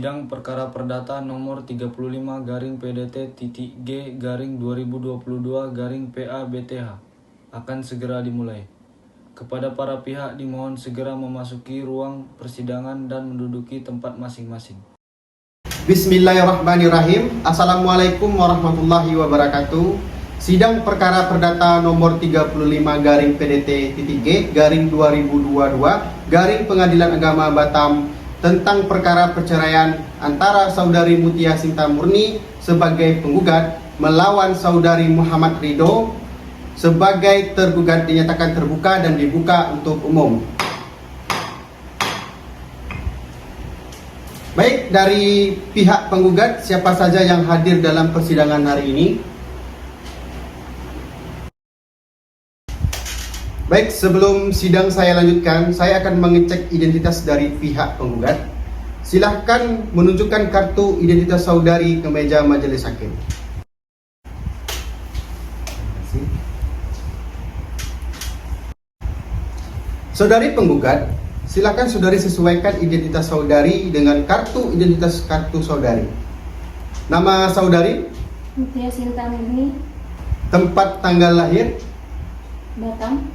Sidang Perkara Perdata nomor 35 garing PDT-G garing 2022 garing PA-BTH akan segera dimulai. Kepada para pihak dimohon segera memasuki ruang persidangan dan menduduki tempat masing-masing. Bismillahirrahmanirrahim. Assalamualaikum warahmatullahi wabarakatuh. Sidang Perkara Perdata nomor 35 garing PDT-G garing 2022 garing Pengadilan Agama Batam tentang perkara perceraian antara Saudari Mutia Sinta Murni sebagai penggugat melawan Saudari Muhammad Ridho sebagai tergugat dinyatakan terbuka dan dibuka untuk umum. Baik, dari pihak penggugat siapa saja yang hadir dalam persidangan hari ini? Baik, sebelum sidang saya lanjutkan, saya akan mengecek identitas dari pihak penggugat. Silahkan menunjukkan kartu identitas saudari ke meja majelis hakim. Saudari penggugat, silakan saudari sesuaikan identitas saudari dengan kartu identitas kartu saudari. Nama saudari? Mutia Sinta Murni. Tempat tanggal lahir? Batam,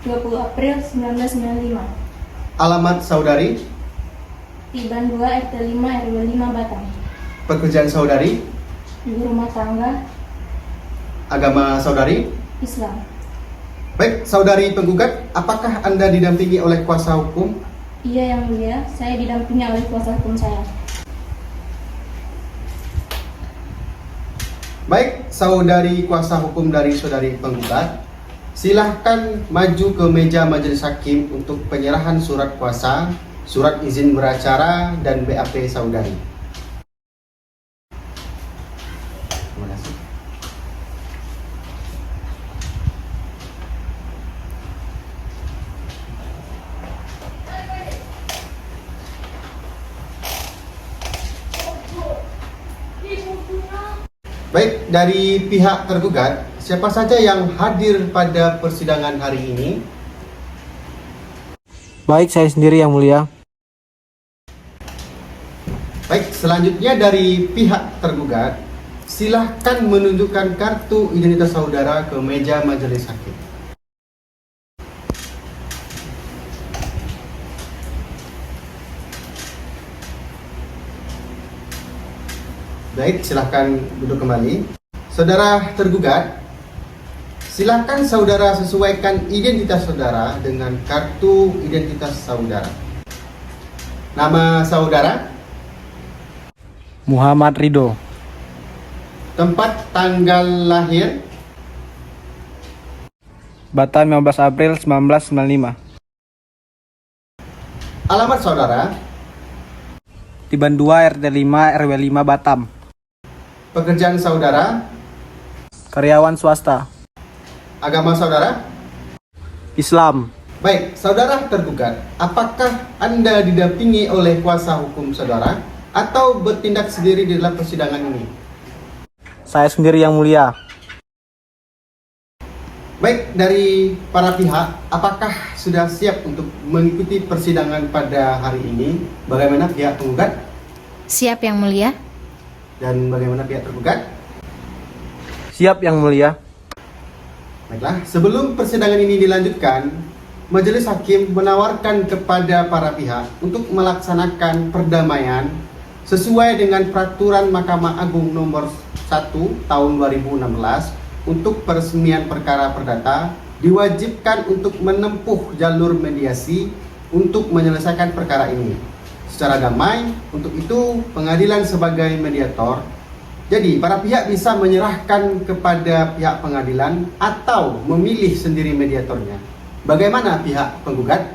20 April 1995. Alamat saudari? Tiban 2 RT 5 RW 5 Batam. Pekerjaan saudari? Ibu rumah tangga. Agama saudari? Islam. Baik, saudari penggugat, apakah Anda didampingi oleh kuasa hukum? Iya, Yang Mulia, saya didampingi oleh kuasa hukum saya. Baik, saudari kuasa hukum dari saudari penggugat, silahkan maju ke meja majelis hakim untuk penyerahan surat kuasa, surat izin beracara, dan BAP saudari. Terima kasih. Baik, dari pihak tergugat, siapa saja yang hadir pada persidangan hari ini? Baik, saya sendiri Yang Mulia. Baik, selanjutnya dari pihak tergugat, silahkan menunjukkan kartu identitas saudara ke meja majelis hakim. Baik, silahkan duduk kembali. Saudara tergugat, silahkan saudara sesuaikan identitas saudara dengan kartu identitas saudara. Nama saudara? Muhammad Ridho. Tempat tanggal lahir? Batam, 15 April 1995. Alamat saudara? Tiban 2 RT 5 RW 5 Batam. Pekerjaan saudara? Karyawan swasta. Agama saudara? Islam. Baik, saudara tergugat, apakah Anda didampingi oleh kuasa hukum saudara atau bertindak sendiri di dalam persidangan ini? Saya sendiri Yang Mulia. Baik, dari para pihak, apakah sudah siap untuk mengikuti persidangan pada hari ini? Bagaimana pihak penggugat Siap, Yang Mulia. dan bagaimana pihak tergugat? Siap, Yang Mulia. Baiklah, sebelum persidangan ini dilanjutkan, majelis hakim menawarkan kepada para pihak untuk melaksanakan perdamaian sesuai dengan peraturan Mahkamah Agung nomor 1 tahun 2016 untuk peresmian perkara perdata diwajibkan untuk menempuh jalur mediasi untuk menyelesaikan perkara ini secara damai. Untuk itu, pengadilan sebagai mediator. Jadi, para pihak bisa menyerahkan kepada pihak pengadilan atau memilih sendiri mediatornya. Bagaimana pihak penggugat?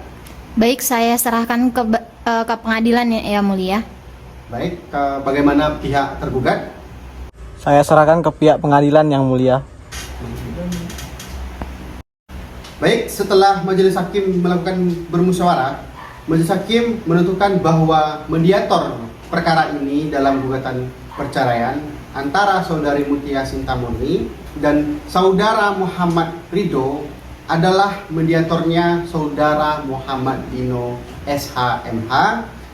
Baik, saya serahkan ke pengadilan ya, Yang Mulia. Baik, bagaimana pihak tergugat? Saya serahkan ke pihak pengadilan Yang Mulia. Baik, setelah majelis hakim melakukan bermusyawarah, majelis hakim menentukan bahwa mediator perkara ini dalam gugatan perceraian antara saudari Mutia Sinta Murni dan saudara Muhammad Ridho adalah mediatornya saudara Muhammad Dino SHMH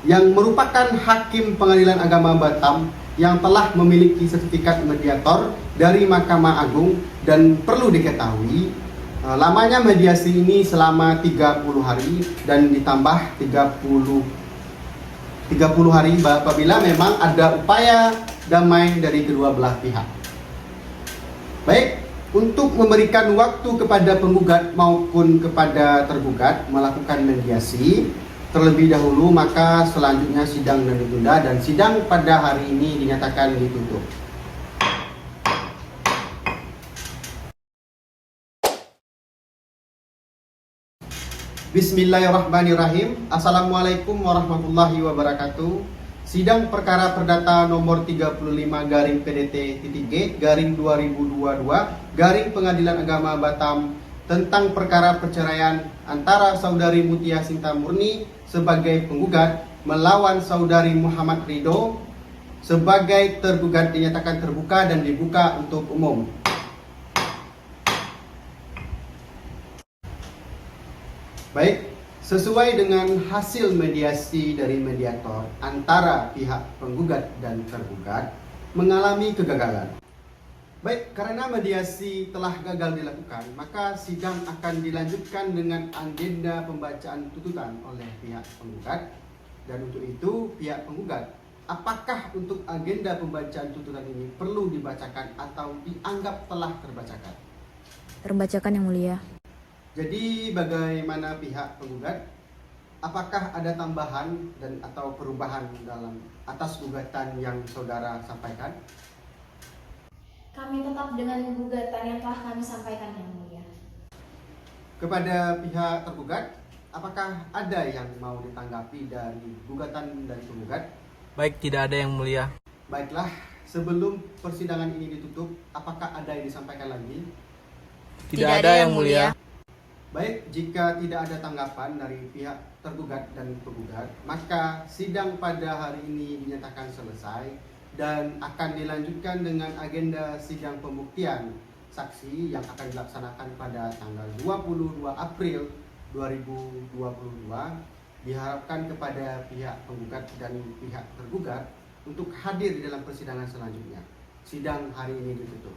yang merupakan hakim pengadilan agama Batam yang telah memiliki sertifikat mediator dari Mahkamah Agung, dan perlu diketahui lamanya mediasi ini selama 30 hari dan ditambah 30 hari apabila memang ada upaya damai dari kedua belah pihak. Baik, untuk memberikan waktu kepada penggugat maupun kepada tergugat melakukan mediasi terlebih dahulu, maka selanjutnya sidang ditunda dan sidang pada hari ini dinyatakan ditutup. Bismillahirrahmanirrahim. Assalamualaikum warahmatullahi wabarakatuh. Sidang perkara perdata nomor 35-PDT-G-2022 Pengadilan Agama Batam tentang perkara perceraian antara Saudari Mutia Sinta Murni sebagai penggugat melawan Saudari Muhammad Ridho sebagai tergugat dinyatakan terbuka dan dibuka untuk umum. Baik, sesuai dengan hasil mediasi dari mediator antara pihak penggugat dan tergugat mengalami kegagalan. Baik, karena mediasi telah gagal dilakukan, maka sidang akan dilanjutkan dengan agenda pembacaan tuntutan oleh pihak penggugat. Dan untuk itu, pihak penggugat, apakah untuk agenda pembacaan tuntutan ini perlu dibacakan atau dianggap telah terbacakan? Terbacakan, Yang Mulia. Jadi bagaimana pihak penggugat? Apakah ada tambahan dan atau perubahan dalam atas gugatan yang saudara sampaikan? Kami tetap dengan gugatan yang telah kami sampaikan, Yang Mulia. Kepada pihak tergugat, apakah ada yang mau ditanggapi dari gugatan dari penggugat? Baik, tidak ada Yang Mulia. Baiklah, sebelum persidangan ini ditutup, apakah ada yang disampaikan lagi? Tidak ada Yang Mulia. Baik, jika tidak ada tanggapan dari pihak tergugat dan penggugat, maka sidang pada hari ini dinyatakan selesai dan akan dilanjutkan dengan agenda sidang pembuktian saksi yang akan dilaksanakan pada tanggal 22 April 2022. Diharapkan kepada pihak penggugat dan pihak tergugat untuk hadir di dalam persidangan selanjutnya. Sidang hari ini ditutup.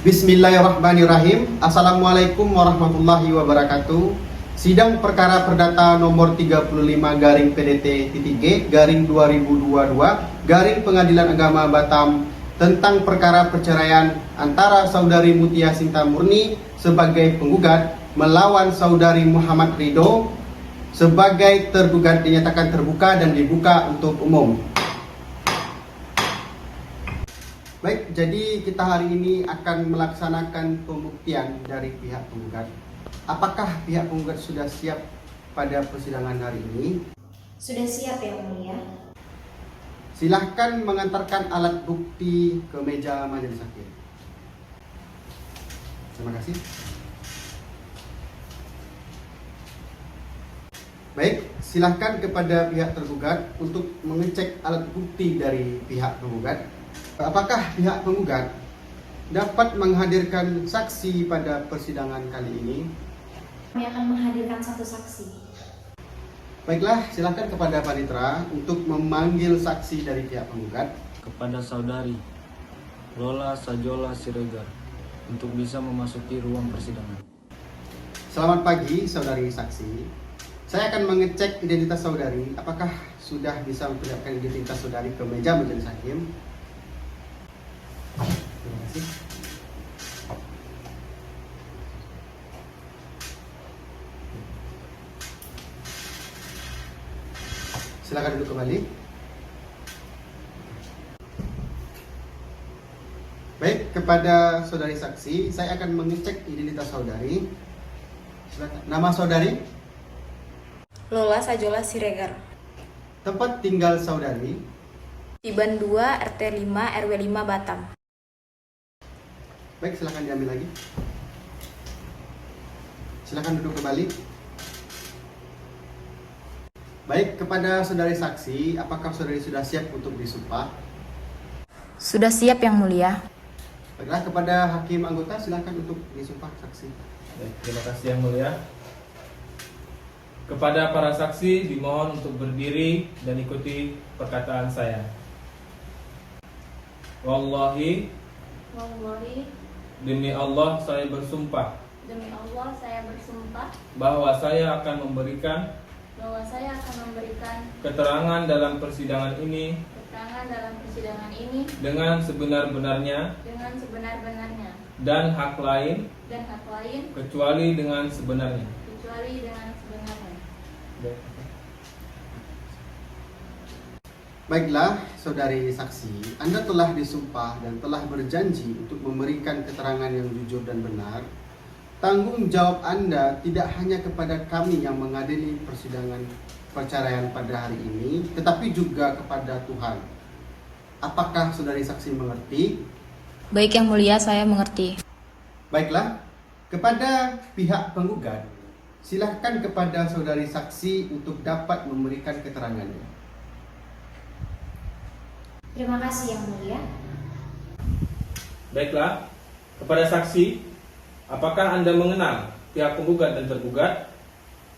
Bismillahirrahmanirrahim. Assalamualaikum warahmatullahi wabarakatuh. Sidang perkara perdata nomor 35-PDT-G-2022 Pengadilan Agama Batam tentang perkara perceraian antara Saudari Mutia Sinta Murni sebagai penggugat melawan Saudari Muhammad Ridho sebagai tergugat dinyatakan terbuka dan dibuka untuk umum. Baik, jadi kita hari ini akan melaksanakan pembuktian dari pihak penggugat. Apakah pihak penggugat sudah siap pada persidangan hari ini? Sudah siap, Yang Mulia. Silahkan mengantarkan alat bukti ke meja majelis hakim. Terima kasih. Baik, silahkan kepada pihak tergugat untuk mengecek alat bukti dari pihak penggugat. Apakah pihak penggugat dapat menghadirkan saksi pada persidangan kali ini? Kami akan menghadirkan satu saksi. Baiklah, silakan kepada Panitera untuk memanggil saksi dari pihak penggugat. Kepada Saudari Lola Sajola Siregar untuk bisa memasuki ruang persidangan. Selamat pagi, saudari saksi. Saya akan mengecek identitas saudari. Apakah sudah bisa memperlihatkan identitas saudari ke meja majelis hakim? Terima kasih. Silakan duduk kembali. Baik, kepada saudari saksi, saya akan mengecek identitas saudari. Silakan. Nama saudari? Lola Sajola Siregar. Tempat tinggal saudari? Tiban 2 RT 5 RW 5 Batam. Baik, silakan diambil lagi. Silakan duduk kembali. Baik, kepada saudari saksi, apakah saudari sudah siap untuk disumpah? Sudah siap, Yang Mulia. Baiklah, kepada hakim anggota silakan untuk disumpah saksi. Baik, terima kasih Yang Mulia. Kepada para saksi dimohon untuk berdiri dan ikuti perkataan saya. Wallahi, Wallahi, demi Allah saya bersumpah demi Allah saya bersumpah bahwa saya akan memberikan bahwa saya akan memberikan keterangan dalam persidangan ini keterangan dalam persidangan ini dengan sebenar-benarnya dengan sebenar-benarnya dan hak lain dan hak lain kecuali dengan sebenarnya. kecuali dengan sebenarnya. Baiklah, saudari saksi, Anda telah disumpah dan telah berjanji untuk memberikan keterangan yang jujur dan benar. Tanggung jawab Anda tidak hanya kepada kami yang menghadiri persidangan perceraian pada hari ini, tetapi juga kepada Tuhan. Apakah saudari saksi mengerti? Baik Yang Mulia, saya mengerti. Baiklah, kepada pihak penggugat, silahkan kepada saudari saksi untuk dapat memberikan keterangannya. Terima kasih Yang Mulia. Baiklah, kepada saksi, apakah Anda mengenal pihak penggugat dan tergugat?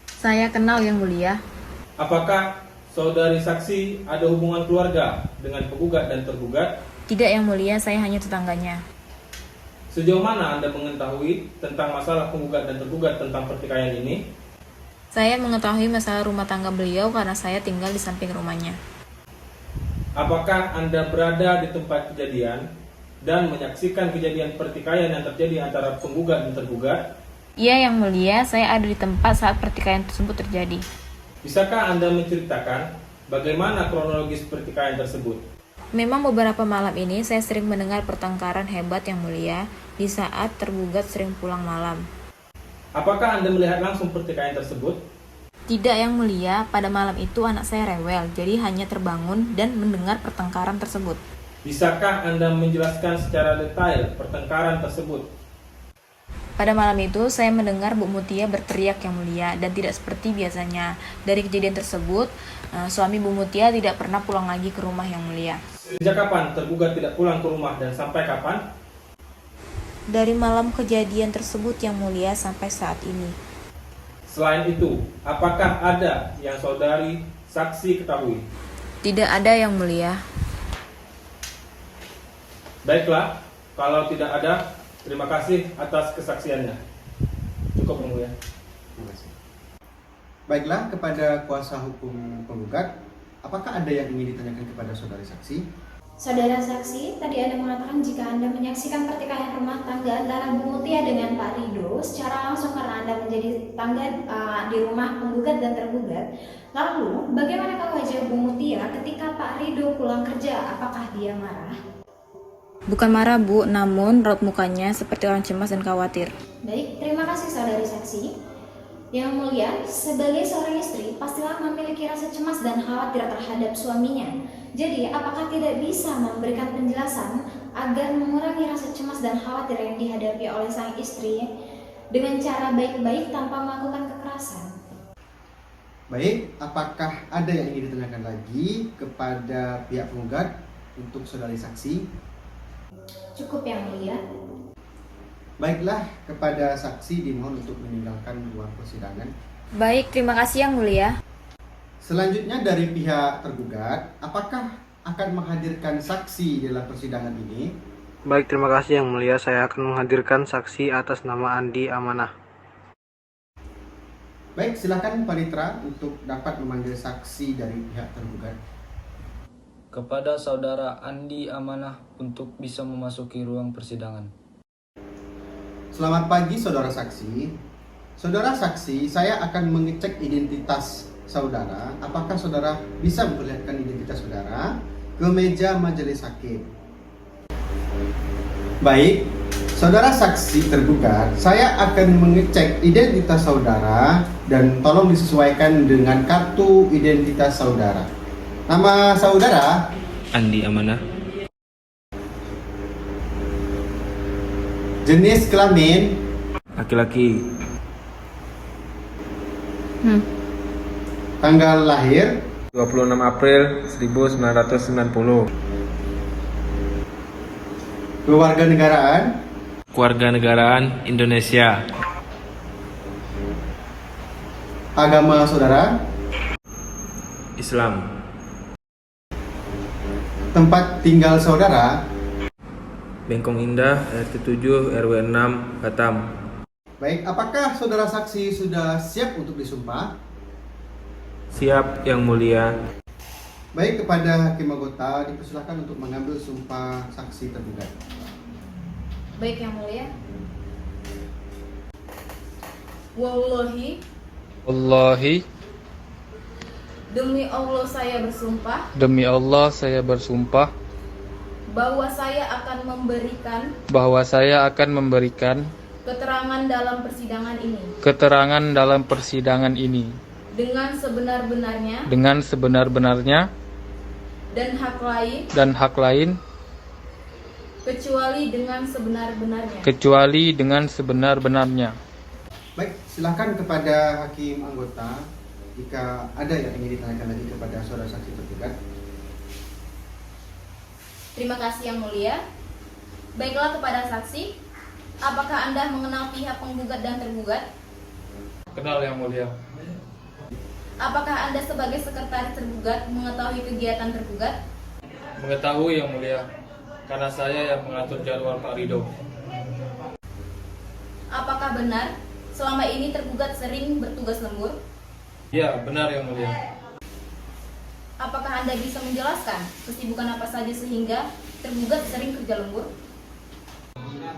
Saya kenal Yang Mulia. Apakah saudari saksi ada hubungan keluarga dengan penggugat dan tergugat? Tidak Yang Mulia, saya hanya tetangganya. Sejauh mana Anda mengetahui tentang masalah penggugat dan tergugat tentang pertikaian ini? Saya mengetahui masalah rumah tangga beliau karena saya tinggal di samping rumahnya. Apakah Anda berada di tempat kejadian dan menyaksikan kejadian pertikaian yang terjadi antara penggugat dan tergugat? Iya Yang Mulia, saya ada di tempat saat pertikaian tersebut terjadi. Bisakah Anda menceritakan bagaimana kronologis pertikaian tersebut? Memang beberapa malam ini saya sering mendengar pertengkaran hebat Yang Mulia di saat tergugat sering pulang malam. Apakah Anda melihat langsung pertikaian tersebut? Tidak Yang Mulia, pada malam itu anak saya rewel, jadi hanya terbangun dan mendengar pertengkaran tersebut. Bisakah Anda menjelaskan secara detail pertengkaran tersebut? Pada malam itu saya mendengar Bu Mutia berteriak Yang Mulia dan tidak seperti biasanya. Dari kejadian tersebut, suami Bu Mutia tidak pernah pulang lagi ke rumah Yang Mulia. Sejak kapan tergugat tidak pulang ke rumah dan sampai kapan? Dari malam kejadian tersebut Yang Mulia sampai saat ini. Selain itu, apakah ada yang saudari saksi ketahui? Tidak ada Yang Mulia. Baiklah, kalau tidak ada, terima kasih atas kesaksiannya. Cukup Yang Mulia. Terima kasih. Baiklah, kepada kuasa hukum penggugat, apakah ada yang ingin ditanyakan kepada saudari saksi? Saudara saksi, tadi Anda mengatakan jika Anda menyaksikan pertikaian rumah tangga antara Bu Mutia dengan Pak Rido secara langsung karena Anda menjadi tangga di rumah penggugat dan tergugat. Lalu, bagaimanakah wajah Bu Mutia ketika Pak Rido pulang kerja? Apakah dia marah? Bukan marah Bu, namun raut mukanya seperti orang cemas dan khawatir. Baik, terima kasih saudari saksi. Yang Mulia, sebagai seorang istri, pastilah memiliki rasa cemas dan khawatir terhadap suaminya. Jadi, apakah tidak bisa memberikan penjelasan agar mengurangi rasa cemas dan khawatir yang dihadapi oleh sang istri dengan cara baik-baik tanpa melakukan kekerasan? Baik, apakah ada yang ingin ditanyakan lagi kepada pihak penggugat untuk saudari saksi? Cukup Yang Mulia. Baiklah, kepada saksi dimohon untuk meninggalkan ruang persidangan. Baik, terima kasih Yang Mulia. Selanjutnya dari pihak tergugat, apakah akan menghadirkan saksi dalam persidangan ini? Baik, terima kasih Yang Mulia. Saya akan menghadirkan saksi atas nama Andi Amanah. Baik, silakan Panitra untuk dapat memanggil saksi dari pihak tergugat. Kepada saudara Andi Amanah untuk bisa memasuki ruang persidangan. Selamat pagi saudara saksi. Saudara saksi, saya akan mengecek identitas saudara. Apakah saudara bisa memperlihatkan identitas saudara ke meja majelis hakim? Baik, saudara saksi tergugat, saya akan mengecek identitas saudara dan tolong disesuaikan dengan kartu identitas saudara. Nama saudara? Andi Amanah. Jenis kelamin? Laki-laki. Tanggal lahir? 26 April 1990. Kewarganegaraan, Kewarganegaraan Indonesia. agama saudara, Islam. tempat tinggal saudara. Bengkong Indah, RT 7, RW 6, Batam. Baik, apakah saudara saksi sudah siap untuk disumpah? Siap, Yang Mulia. Baik, kepada hakim anggota dipersilakan untuk mengambil sumpah saksi tergugat. Baik Yang Mulia. Wallahi, Wallahi, demi Allah saya bersumpah demi Allah saya bersumpah bahwa saya akan memberikan bahwa saya akan memberikan keterangan dalam persidangan ini keterangan dalam persidangan ini dengan sebenar-benarnya dengan sebenar-benarnya dan hak lain kecuali kecuali dengan sebenar-benarnya. dengan sebenar-benarnya. Baik, silakan kepada hakim anggota jika ada yang ingin ditanyakan lagi kepada saudara saksi tergugat. Terima kasih Yang Mulia. Baiklah kepada saksi, apakah Anda mengenal pihak penggugat dan tergugat? Kenal Yang Mulia. Apakah Anda sebagai sekretaris tergugat mengetahui kegiatan tergugat? Mengetahui Yang Mulia, karena saya yang mengatur jadwal Pak Rido. Apakah benar selama ini tergugat sering bertugas lembur? Ya, benar Yang Mulia. Apakah Anda bisa menjelaskan kesibukan apa saja sehingga tergugat sering kerja lembur?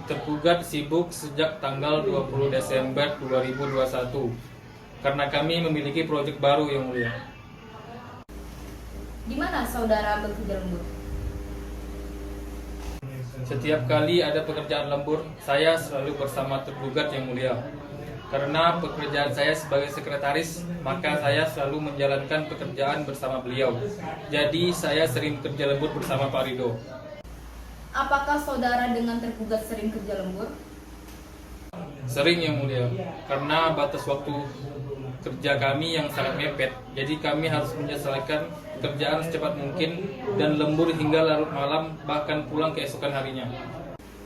Tergugat sibuk sejak tanggal 20 Desember 2021 karena kami memiliki proyek baru Yang Mulia. Di mana saudara bekerja lembur? Setiap kali ada pekerjaan lembur, saya selalu bersama tergugat Yang Mulia. Karena pekerjaan saya sebagai sekretaris, maka saya selalu menjalankan pekerjaan bersama beliau. Jadi saya sering kerja lembur bersama Pak Rido. Apakah saudara dengan tergugat sering kerja lembur? Sering Yang Mulia, karena batas waktu kerja kami yang sangat mepet. Jadi kami harus menyelesaikan pekerjaan secepat mungkin dan lembur hingga larut malam, bahkan pulang keesokan harinya.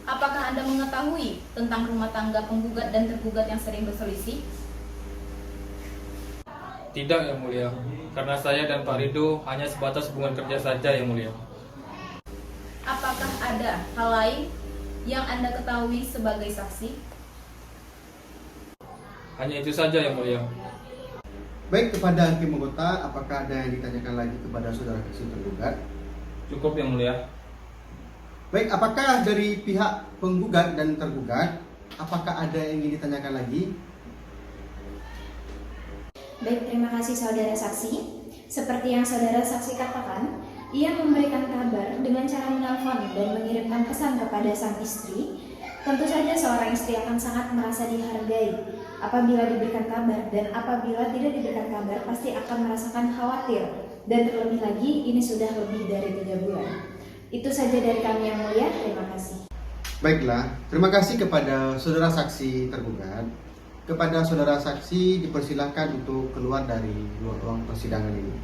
Apakah Anda mengetahui tentang rumah tangga penggugat dan tergugat yang sering berselisih? Tidak Yang Mulia, karena saya dan Pak Rido hanya sebatas hubungan kerja saja Yang Mulia. Apakah ada hal lain yang Anda ketahui sebagai saksi? Hanya itu saja Yang Mulia. Baik, kepada hakim anggota, apakah ada yang ditanyakan lagi kepada saudara saksi tergugat? Cukup Yang Mulia. Baik, apakah dari pihak penggugat dan tergugat, apakah ada yang ingin ditanyakan lagi? Baik, terima kasih saudara saksi. Seperti yang saudara saksi katakan, ia memberikan kabar dengan cara menelpon dan mengirimkan pesan kepada sang istri. Tentu saja seorang istri akan sangat merasa dihargai apabila diberikan kabar, dan apabila tidak diberikan kabar pasti akan merasakan khawatir. Dan terlebih lagi, ini sudah lebih dari 3 bulan. Itu saja dari kami Yang Mulia, terima kasih. Baiklah, terima kasih kepada saudara saksi tergugat. Kepada saudara saksi dipersilahkan untuk keluar dari ruang persidangan ini.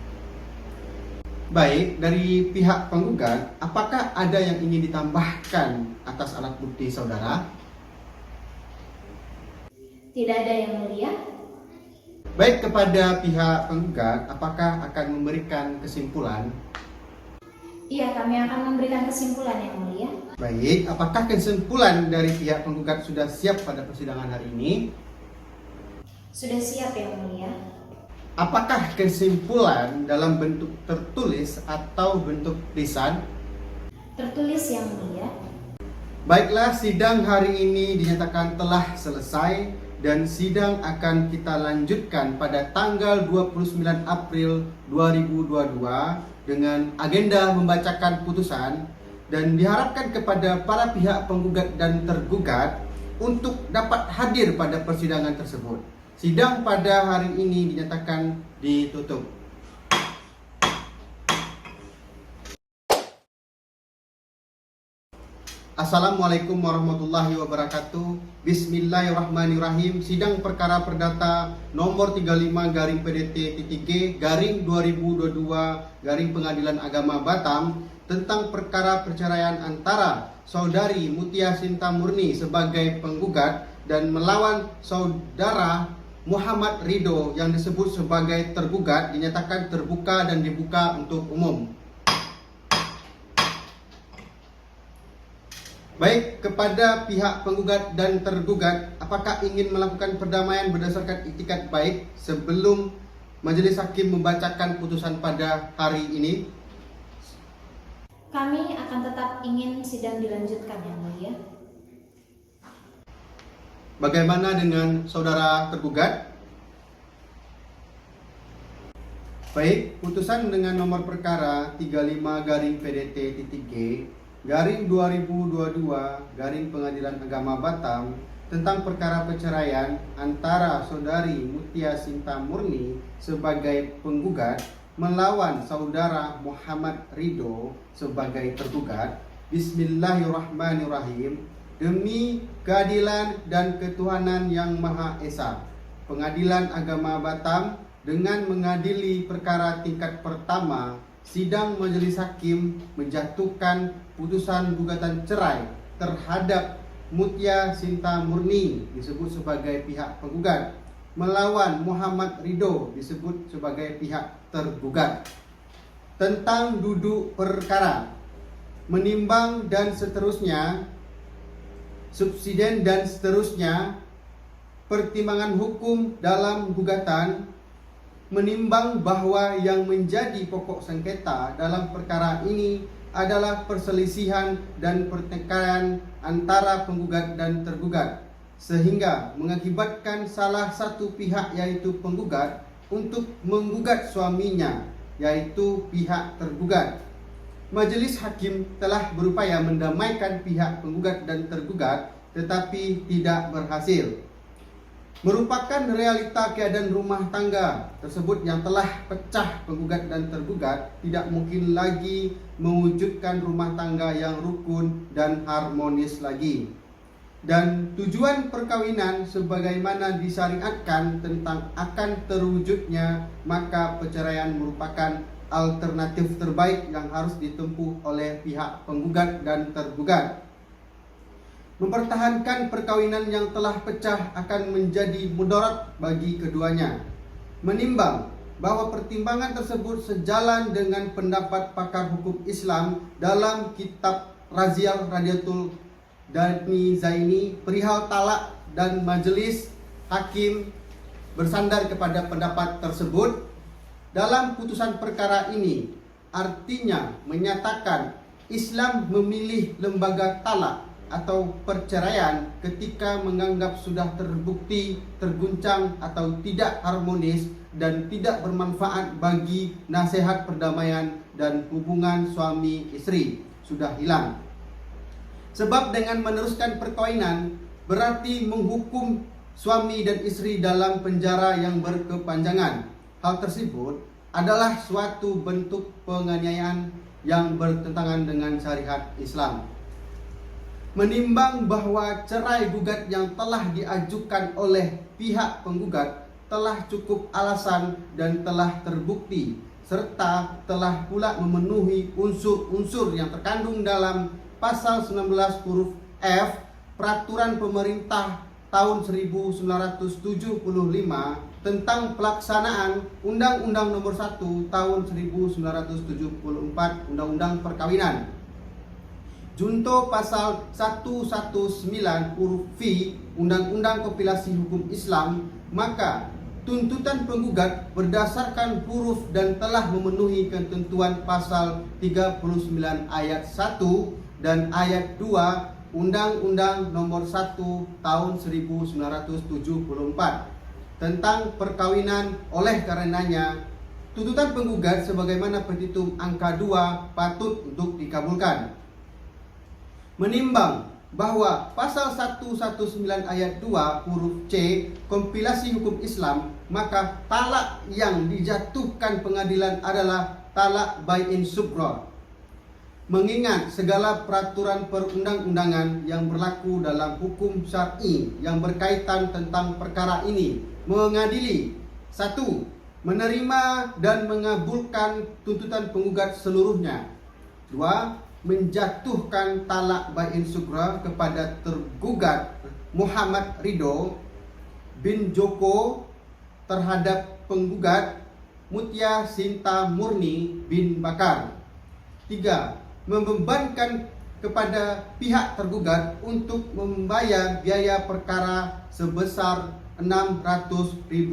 Baik, dari pihak penggugat, apakah ada yang ingin ditambahkan atas alat bukti saudara? Tidak ada Yang Mulia. Baik, kepada pihak penggugat, apakah akan memberikan kesimpulan? Iya, kami akan memberikan kesimpulan Yang Mulia. Baik, apakah kesimpulan dari pihak penggugat sudah siap pada persidangan hari ini? Sudah siap Yang Mulia. Apakah kesimpulan dalam bentuk tertulis atau bentuk lisan? Tertulis Yang Mulia. Baiklah, sidang hari ini dinyatakan telah selesai dan sidang akan kita lanjutkan pada tanggal 29 April 2022 dengan agenda membacakan putusan, dan diharapkan kepada para pihak penggugat dan tergugat untuk dapat hadir pada persidangan tersebut. Sidang pada hari ini dinyatakan ditutup. Assalamualaikum warahmatullahi wabarakatuh. Bismillahirrahmanirrahim. Sidang perkara perdata nomor 35 PDT-G 2022 Pengadilan Agama Batam tentang perkara perceraian antara saudari Mutia Sinta Murni sebagai penggugat dan melawan saudara Muhammad Ridho yang disebut sebagai tergugat dinyatakan terbuka dan dibuka untuk umum. Baik, kepada pihak penggugat dan tergugat, apakah ingin melakukan perdamaian berdasarkan iktikat baik sebelum majelis hakim membacakan putusan pada hari ini? Kami akan tetap ingin sidang dilanjutkan, Yang Mulia. Bagaimana dengan saudara tergugat? Baik, putusan dengan nomor perkara 35-PDT-G/2022 Pengadilan Agama Batam tentang perkara perceraian antara saudari Mutia Sinta Murni sebagai penggugat melawan saudara Muhammad Ridho sebagai tergugat. Bismillahirrahmanirrahim. Demi keadilan dan ketuhanan yang Maha Esa, Pengadilan Agama Batam dengan mengadili perkara tingkat pertama, sidang majelis hakim menjatuhkan putusan gugatan cerai terhadap Mutia Sinta Murni disebut sebagai pihak penggugat melawan Muhammad Ridho disebut sebagai pihak tergugat. Tentang duduk perkara, menimbang dan seterusnya, subsiden dan seterusnya, pertimbangan hukum dalam gugatan, menimbang bahwa yang menjadi pokok sengketa dalam perkara ini adalah perselisihan dan pertikaian antara penggugat dan tergugat, sehingga mengakibatkan salah satu pihak yaitu penggugat untuk menggugat suaminya yaitu pihak tergugat. Majelis hakim telah berupaya mendamaikan pihak penggugat dan tergugat tetapi tidak berhasil. Merupakan realita keadaan rumah tangga tersebut yang telah pecah, penggugat dan tergugat tidak mungkin lagi mewujudkan rumah tangga yang rukun dan harmonis lagi. Dan tujuan perkawinan sebagaimana disyariatkan tentang akan terwujudnya, maka perceraian merupakan alternatif terbaik yang harus ditempuh oleh pihak penggugat dan tergugat. Mempertahankan perkawinan yang telah pecah akan menjadi mudarat bagi keduanya. Menimbang bahwa pertimbangan tersebut sejalan dengan pendapat pakar hukum Islam dalam kitab Razial Radiatul Dani Zaini perihal talak, dan majelis hakim bersandar kepada pendapat tersebut. Dalam putusan perkara ini artinya menyatakan Islam memilih lembaga talak atau perceraian ketika menganggap sudah terbukti terguncang atau tidak harmonis dan tidak bermanfaat bagi nasihat perdamaian dan hubungan suami istri sudah hilang. Sebab dengan meneruskan perkawinan berarti menghukum suami dan istri dalam penjara yang berkepanjangan. Hal tersebut adalah suatu bentuk penganiayaan yang bertentangan dengan syariat Islam. Menimbang bahwa cerai gugat yang telah diajukan oleh pihak penggugat telah cukup alasan dan telah terbukti, serta telah pula memenuhi unsur-unsur yang terkandung dalam pasal 19 huruf F Peraturan Pemerintah tahun 1975 tentang pelaksanaan Undang-Undang Nomor 1 tahun 1974 Undang-Undang Perkawinan. Junto pasal 119 huruf V Undang-Undang Kompilasi Hukum Islam, maka tuntutan penggugat berdasarkan huruf dan telah memenuhi ketentuan pasal 39 ayat 1 dan ayat 2 Undang-Undang Nomor 1 tahun 1974 tentang perkawinan. Oleh karenanya, tuntutan penggugat sebagaimana petitum angka 2 patut untuk dikabulkan. Menimbang bahwa pasal 119 ayat 2 huruf C Kompilasi Hukum Islam, maka talak yang dijatuhkan pengadilan adalah talak bain sughra. Mengingat segala peraturan perundang-undangan yang berlaku dalam hukum syar'i yang berkaitan tentang perkara ini mengadili: 1. Menerima dan mengabulkan tuntutan penggugat seluruhnya. 2. Menjatuhkan talak bain sugra kepada tergugat Muhammad Ridho bin Joko terhadap penggugat Mutia Sinta Murni bin Bakar. 3. Membebankan kepada pihak tergugat untuk membayar biaya perkara sebesar Rp600.000.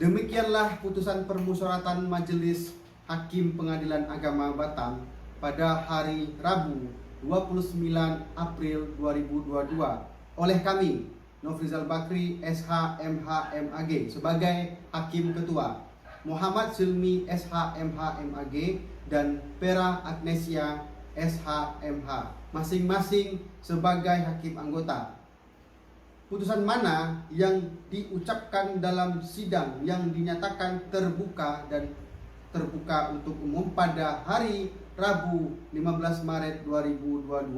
Demikianlah putusan permusyawaratan Majelis Hakim Pengadilan Agama Batam pada hari Rabu 29 April 2022 oleh kami, Nofrizal Bakri, SH, MH, MAG sebagai Hakim Ketua, Muhammad Silmi, SH, MH, MAG, dan Pera Agnesia, SH, MH, masing-masing sebagai Hakim Anggota. Putusan mana yang diucapkan dalam sidang yang dinyatakan terbuka dan terbuka untuk umum pada hari Rabu 15 Maret 2022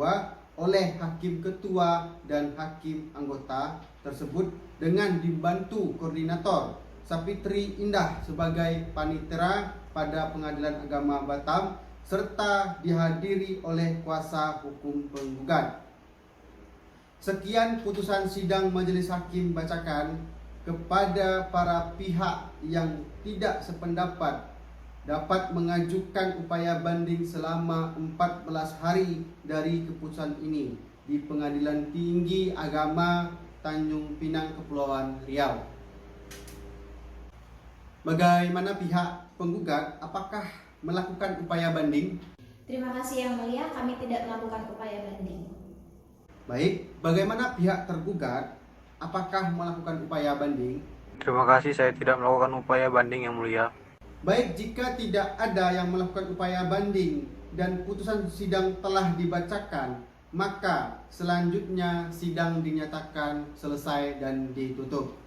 oleh Hakim Ketua dan Hakim Anggota tersebut dengan dibantu Koordinator Sapitri Indah sebagai panitera pada Pengadilan Agama Batam serta dihadiri oleh kuasa hukum penggugat. Sekian putusan sidang Majelis Hakim bacakan. Kepada para pihak yang tidak sependapat dapat mengajukan upaya banding selama 14 hari dari keputusan ini di Pengadilan Tinggi Agama Tanjung Pinang, Kepulauan Riau. Bagaimana pihak penggugat, apakah melakukan upaya banding? Terima kasih Yang Mulia, kami tidak melakukan upaya banding. Baik, bagaimana pihak tergugat, apakah melakukan upaya banding? Terima kasih, saya tidak melakukan upaya banding, Yang Mulia. Baik, jika tidak ada yang melakukan upaya banding dan putusan sidang telah dibacakan, maka selanjutnya sidang dinyatakan selesai dan ditutup.